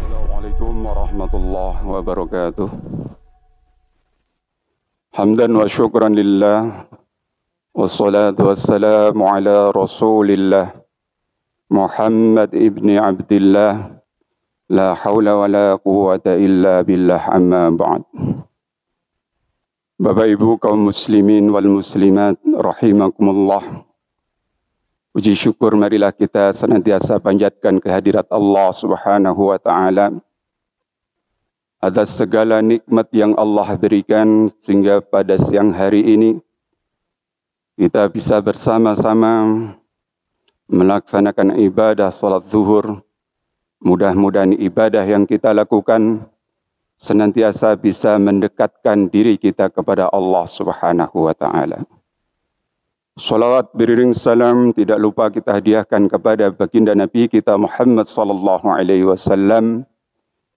Assalamualaikum warahmatullahi wabarakatuh. Hamdan wa syukran lillah, wassalatu wassalamu ala rasulillah, Muhammad ibni Abdillah, la hawla wa la quwwata illa billah, amma ba'd. Bapak Ibu kaum muslimin wal muslimat rahimakumullah. Puji syukur marilah kita senantiasa panjatkan kehadirat Allah Subhanahu wa taala atas segala nikmat yang Allah berikan sehingga pada siang hari ini kita bisa bersama-sama melaksanakan ibadah salat zuhur. Mudah-mudahan ibadah yang kita lakukan senantiasa bisa mendekatkan diri kita kepada Allah Subhanahu wa taala. Salawat beriring salam tidak lupa kita hadiahkan kepada baginda Nabi kita Muhammad sallallahu alaihi wasallam,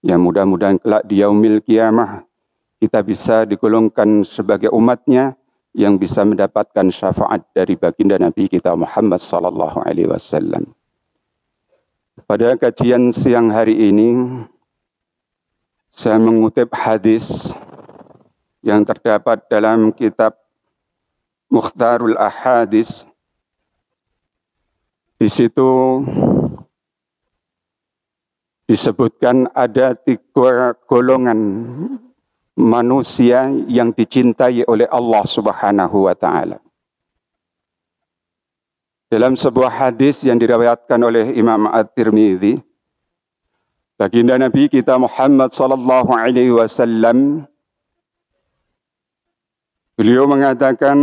yang mudah-mudahan kelak di yaumil qiyamah kita bisa digolongkan sebagai umatnya yang bisa mendapatkan syafaat dari baginda Nabi kita Muhammad sallallahu alaihi wasallam. Pada kajian siang hari ini saya mengutip hadis yang terdapat dalam kitab Mukhtarul Ahadis. Di situ disebutkan ada 3 golongan manusia yang dicintai oleh Allah Subhanahu wa taala. Dalam sebuah hadis yang diriwayatkan oleh Imam At-Tirmidzi, baginda Nabi kita Muhammad sallallahu alaihi wasallam beliau mengatakan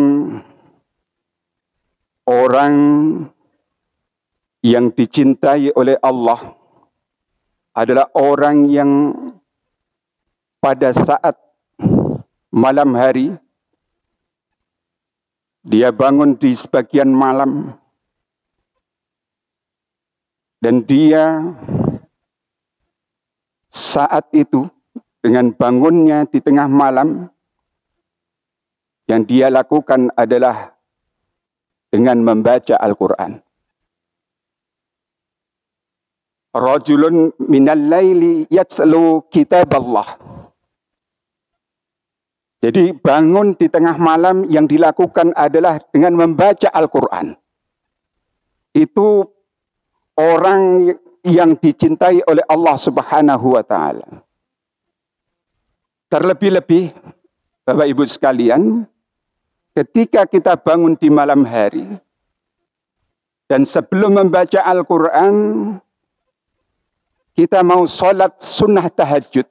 orang yang dicintai oleh Allah adalah orang yang pada saat malam hari dia bangun di sebagian malam dan dia saat itu dengan bangunnya di tengah malam yang dia lakukan adalah dengan membaca Al-Quran. Rajulun minal laili yatslu kitab Allah. Jadi bangun di tengah malam yang dilakukan adalah dengan membaca Al-Quran. Itu orang yang dicintai oleh Allah Subhanahu wa taala. Terlebih-lebih Bapak Ibu sekalian, ketika kita bangun di malam hari dan sebelum membaca Al-Quran kita mau sholat sunnah tahajud,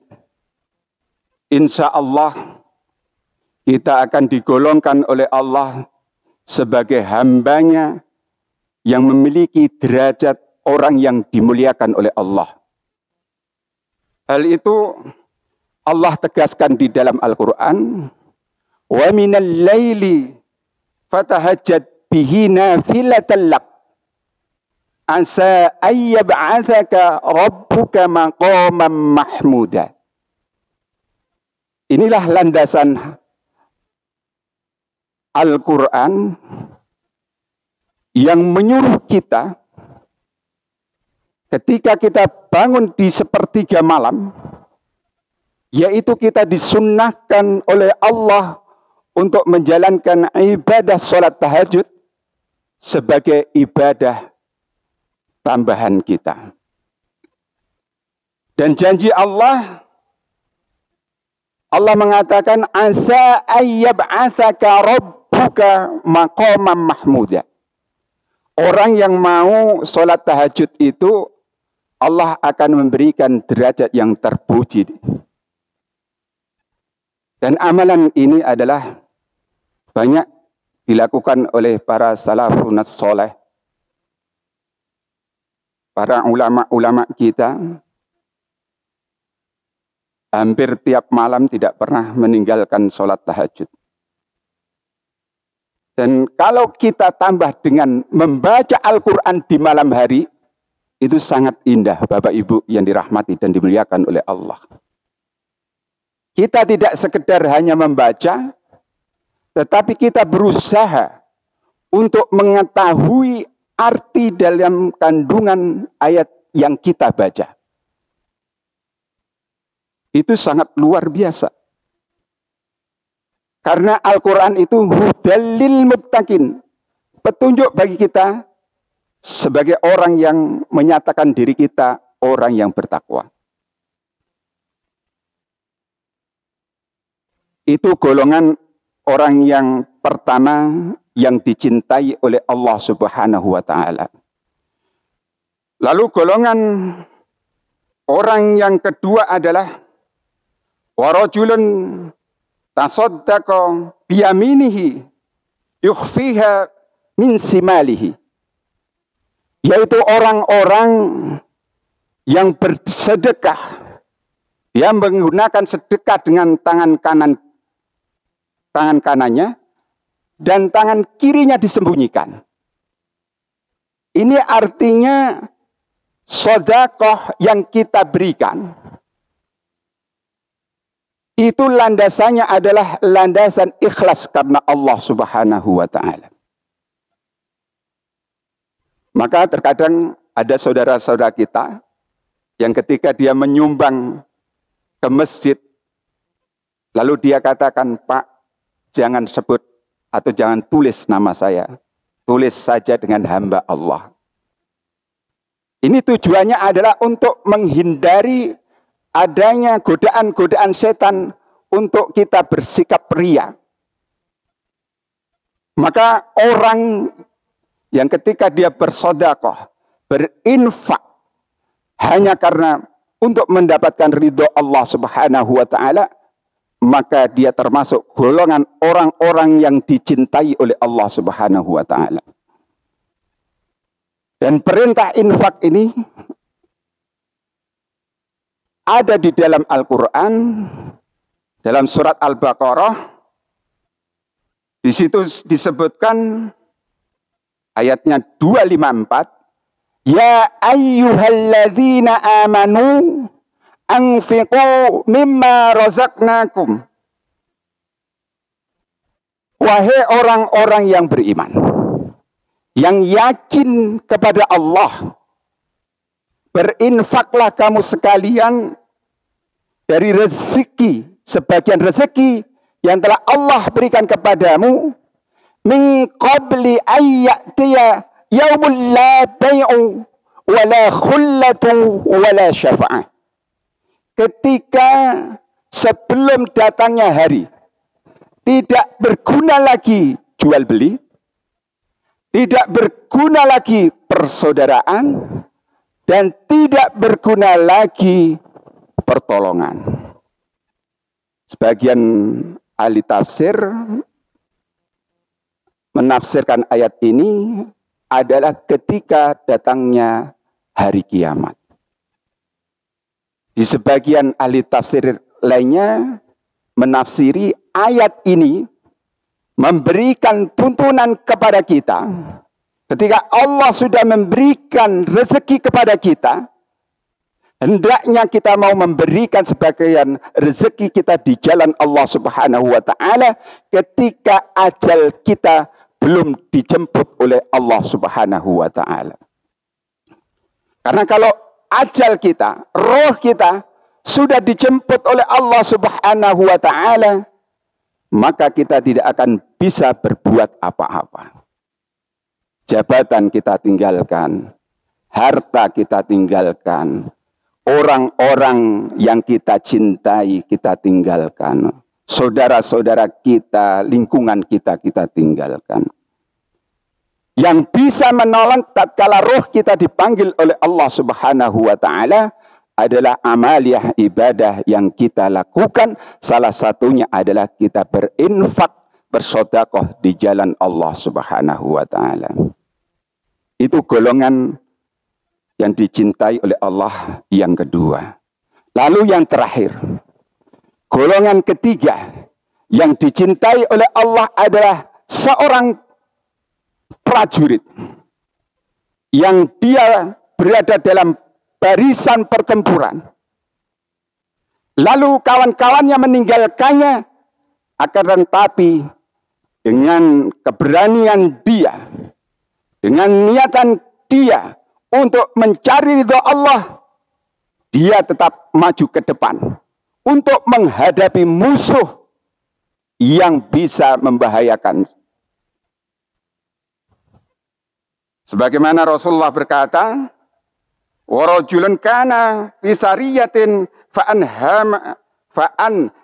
insya Allah kita akan digolongkan oleh Allah sebagai hambanya yang memiliki derajat orang yang dimuliakan oleh Allah. Hal itu Allah tegaskan di dalam Al-Quran, wa minal laili fatahajjad bihi nafilatan lak asa ayyab'athaka rabbuka maqaman mahmuda. Inilah landasan Al-Quran yang menyuruh kita ketika kita bangun di sepertiga malam, yaitu kita disunnahkan oleh Allah untuk menjalankan ibadah sholat tahajud sebagai ibadah tambahan kita. Dan janji Allah mengatakan asa ayyab'atsaka rabbuka maqaman mahmuda. Orang yang mau sholat tahajud itu Allah akan memberikan derajat yang terpuji. Dan amalan ini adalah banyak dilakukan oleh para salafun saleh, para ulama-ulama kita. Hampir tiap malam tidak pernah meninggalkan sholat tahajud. Dan kalau kita tambah dengan membaca Al-Quran di malam hari, itu sangat indah Bapak Ibu yang dirahmati dan dimuliakan oleh Allah. Kita tidak sekedar hanya membaca, tetapi kita berusaha untuk mengetahui arti dalam kandungan ayat yang kita baca. Itu sangat luar biasa. Karena Al-Quran itu hudal lil muttaqin, petunjuk bagi kita sebagai orang yang menyatakan diri kita orang yang bertakwa. Itu golongan orang yang pertama yang dicintai oleh Allah Subhanahu wa Ta'ala. Lalu golongan orang yang kedua adalah warajulun tasaddaqa biyaminihi yukhfiha min simalihi, yaitu orang-orang yang bersedekah, dia menggunakan sedekah dengan tangan kanannya dan tangan kirinya disembunyikan. Ini artinya sedekah yang kita berikan itu landasannya adalah landasan ikhlas karena Allah Subhanahu wa Ta'ala. Maka terkadang ada saudara-saudara kita yang ketika dia menyumbang ke masjid, lalu dia katakan, "Pak, jangan sebut atau jangan tulis nama saya. Tulis saja dengan hamba Allah." Ini tujuannya adalah untuk menghindari adanya godaan-godaan setan untuk kita bersikap ria. Maka orang yang ketika dia bersedekah, berinfak hanya karena untuk mendapatkan ridho Allah Subhanahu wa Ta'ala, maka dia termasuk golongan orang-orang yang dicintai oleh Allah Subhanahu wa Ta'ala. Dan perintah infak ini ada di dalam Al-Quran, dalam surat Al-Baqarah. Di situ disebutkan ayatnya 254, ya ayyuhalladzina amanu anfiqu mimma razaqnakum. Wahai orang-orang yang beriman, yang yakin kepada Allah, berinfaklah kamu sekalian dari rezeki, sebagian rezeki yang telah Allah berikan kepadamu, min qabli ayyatiya yaumul la bay'u wala khullatu wala syafa'ah. Ketika sebelum datangnya hari, tidak berguna lagi jual beli, tidak berguna lagi persaudaraan, dan tidak berguna lagi pertolongan. Sebagian ahli tafsir menafsirkan ayat ini adalah ketika datangnya hari kiamat. Di sebagian ahli tafsir lainnya menafsiri ayat ini memberikan tuntunan kepada kita. Ketika Allah sudah memberikan rezeki kepada kita, hendaknya kita mau memberikan sebagian rezeki kita di jalan Allah Subhanahu wa Ta'ala ketika ajal kita belum dijemput oleh Allah Subhanahu wa Ta'ala. Karena kalau ajal kita, roh kita sudah dijemput oleh Allah Subhanahu wa Ta'ala, maka kita tidak akan bisa berbuat apa-apa. Jabatan kita tinggalkan, harta kita tinggalkan, orang-orang yang kita cintai kita tinggalkan, saudara-saudara kita, lingkungan kita tinggalkan. Yang bisa menolong tatkala roh kita dipanggil oleh Allah Subhanahu wa Ta'ala adalah amaliyah ibadah yang kita lakukan. Salah satunya adalah kita berinfak, bersedekah di jalan Allah Subhanahu wa Ta'ala. Itu golongan yang dicintai oleh Allah yang kedua. Lalu yang terakhir, golongan ketiga yang dicintai oleh Allah adalah seorang prajurit yang dia berada dalam barisan pertempuran. Lalu kawan-kawannya meninggalkannya, akan tetapi dengan keberanian dia, dengan niatan dia untuk mencari ridha Allah, dia tetap maju ke depan untuk menghadapi musuh yang bisa membahayakan. Sebagaimana Rasulullah berkata, wa rajulun kana fi sariyatin fa'an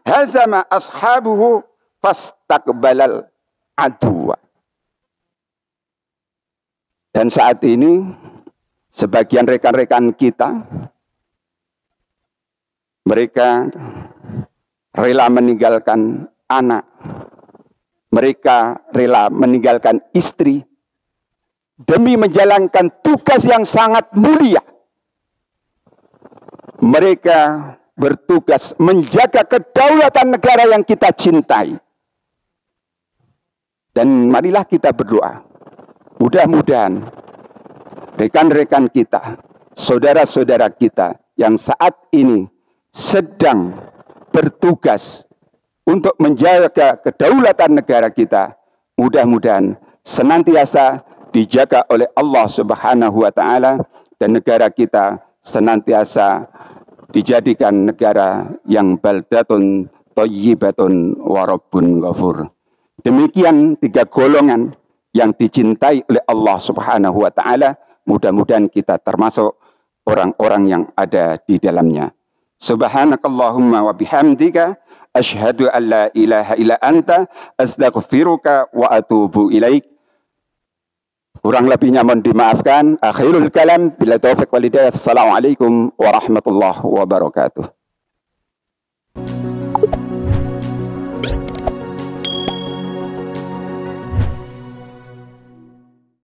hazama ashabuhu fastaqbalal aduwa. Dan saat ini sebagian rekan-rekan kita, mereka rela meninggalkan anak, mereka rela meninggalkan istri demi menjalankan tugas yang sangat mulia. Mereka bertugas menjaga kedaulatan negara yang kita cintai. Dan marilah kita berdoa, mudah-mudahan rekan-rekan kita, saudara-saudara kita yang saat ini sedang bertugas untuk menjaga kedaulatan negara kita, mudah-mudahan senantiasa dijaga oleh Allah Subhanahu wa taala dan negara kita senantiasa dijadikan negara yang baldatun thayyibatun wa rabbun ghafur. Demikian 3 golongan yang dicintai oleh Allah Subhanahu wa taala, mudah-mudahan kita termasuk orang-orang yang ada di dalamnya. Subhanakallahumma wa bihamdika asyhadu an la ilaha illa anta astaghfiruka wa atubu ilaik. Kurang lebihnya mohon dimaafkan. Akhirul kalam bila taufik wal hidayah. Assalamualaikum warahmatullahi wabarakatuh.